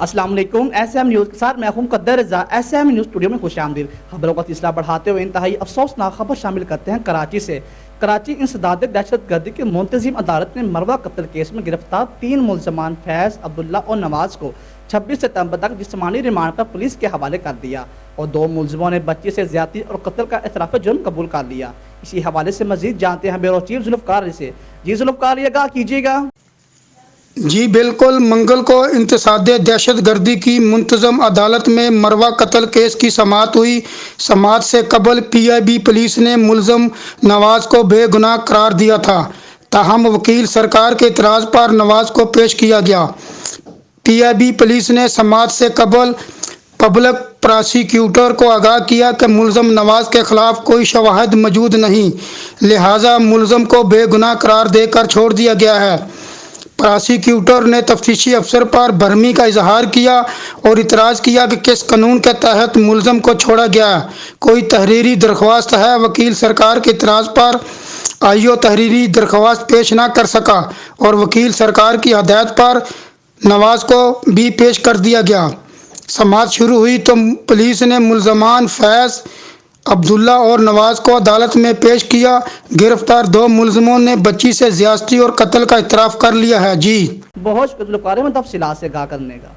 السلام علیکم، S M news کے ساتھ میں ہوں مقدر رضا۔ ایس ایم نیوز اسٹوڈیو میں خوش آمدید۔ خبروں کا سلسلہ بڑھاتے ہوئے انتہائی افسوسناک خبر شامل کرتے ہیں کراچی سے۔ کراچی انسداد دہشت گردی کی منتظم عدالت نے مروہ قتل کیس میں گرفتار 3 ملزمان فیض، عبداللہ اور نواز کو 26 ستمبر تک جسمانی ریمانڈ پر پولیس کے حوالے کر دیا اور 2 ملزموں نے بچی سے زیادتی اور قتل کا اعتراف جرم قبول کر لیا۔ اسی حوالے سے مزید جانتے ہیں بیورو چیف ذوالفقار علی سے۔ جی ذوالفقار علی آگاہ کیجیے گا۔ جی بالکل، منگل کو انسداد دہشت گردی کی منتظم عدالت میں مروہ قتل کیس کی سماعت ہوئی۔ سماعت سے قبل پی آئی بی پولیس نے ملزم نواز کو بے گناہ قرار دیا تھا، تاہم وکیل سرکار کے اعتراض پر نواز کو پیش کیا گیا۔ پی آئی بی پولیس نے سماعت سے قبل پبلک پراسیکیوٹر کو آگاہ کیا کہ ملزم نواز کے خلاف کوئی شواہد موجود نہیں، لہٰذا ملزم کو بے گناہ قرار دے کر چھوڑ دیا گیا ہے۔ پراسیکیوٹر نے تفتیشی افسر پر برہمی کا اظہار کیا اور اعتراض کیا کہ کس قانون کے تحت ملزم کو چھوڑا گیا ہے، کوئی تحریری درخواست ہے؟ وکیل سرکار کے اعتراض پر آئیو تحریری درخواست پیش نہ کر سکا اور وکیل سرکار کی ہدایت پر نواز کو بھی پیش کر دیا گیا۔ سماعت شروع ہوئی تو پولیس نے ملزمان فیض، عبداللہ اور نواز کو عدالت میں پیش کیا۔ گرفتار 2 ملزموں نے بچی سے زیادتی اور قتل کا اعتراف کر لیا ہے۔ جی بہت شکریہ ذوالفقار میں تفصیلات سے آگاہ کرنے کا۔